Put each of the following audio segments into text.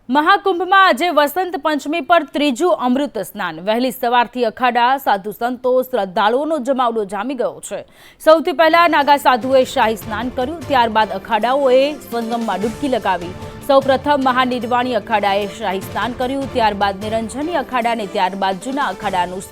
મહાકુંભમાં આજે વસંત પંચમી પર ત્રીજું અમૃત સ્નાન વહેલી સવારથી અખાડા સાધુ સંતો શ્રદ્ધાળુઓનો જમાવડો જામી ગયો છે। સૌથી પહેલા નાગા સાધુએ શાહી સ્નાન કર્યું, ત્યારબાદ અખાડાઓએ સંગમમાં ડૂબકી લગાવી। સૌપ્રથમ મહાનિર્વાણી અખાડાએ શાહી સ્નાન કર્યું, ત્યારબાદ નિરંજની અખાડાને, ત્યારબાદ જૂના અખાડાનું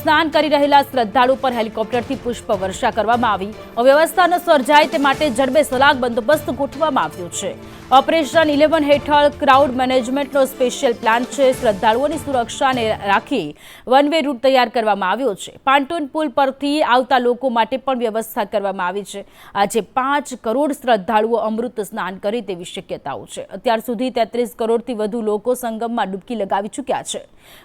સ્નાન કરી રહેલા શ્રદ્ધાળુ પર હેલિકોપ્ટરથી પુષ્પ વર્ષા કરવામાં આવી। અવ્યવસ્થા ન સર્જાય તે માટે જડબે સલાગ બંદોબસ્ત ગોઠવવામાં આવ્યો છે। ઓપરેશન 11 હેઠળ ક્રાઉડ મેનેજમેન્ટનો સ્પેશિયલ પ્લાન છે। શ્રદ્ધાળુઓની સુરક્ષાને રાખી વન વે રૂટ તૈયાર કરવામાં આવ્યો છે। પાંટોન પુલ પરથી આવતા લોકો માટે પણ વ્યવસ્થા કરવામાં આવી છે। આજે 5 કરોડ શ્રદ્ધાળુઓ અમૃત સ્નાન કરે તેવી શક્યતાઓ છે। અત્યાર સુધી 33 કરોડથી વધુ લોકો સંગમમાં ડૂબકી લગાવી ચૂક્યા છે।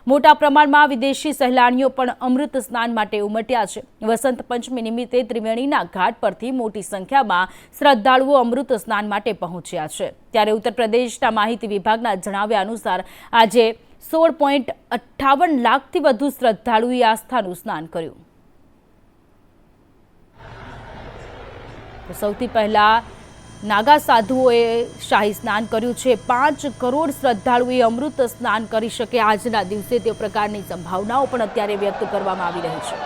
મોટા પ્રમાણમાં વિદેશી સહેલાણીઓ પણ અમૃત સ્નાન માટે ઉમટ્યા છે। વસંત પંચમી નિમિત્તે ત્રિવેણીના ઘાટ પરથી મોટી સંખ્યામાં શ્રદ્ધાળુઓ અમૃત સ્નાન માટે પહોંચ્યા છે। ત્યારે ઉત્તર પ્રદેશના માહિતી વિભાગના જણાવ્યા અનુસાર આજે 16.58 લાખથી વધુ શ્રદ્ધાળુઓએ આસ્થાનું સ્નાન કર્યું। સૌથી પહેલા નાગા સાધુઓએ શાહી સ્નાન કર્યું છે। 5 કરોડ શ્રદ્ધાળુઓએ અમૃત સ્નાન કરી શકે આજના દિવસે તે પ્રકારની સંભાવનાઓ પણ અત્યારે વ્યક્ત કરવામાં આવી રહી છે।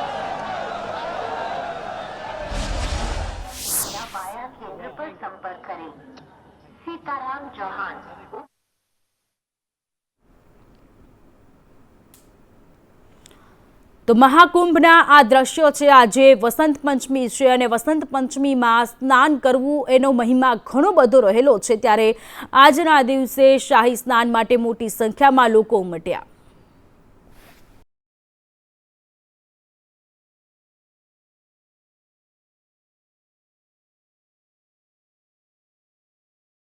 તો મહાકુંભના આ દ્રશ્યો છે। આજે વસંત પંચમી છે અને વસંત પંચમીમાં સ્નાન કરવું એનો મહિમા ઘણો બધો રહેલો છે। ત્યારે આજના દિવસે શાહી સ્નાન માટે મોટી સંખ્યામાં લોકો ઉમટ્યા।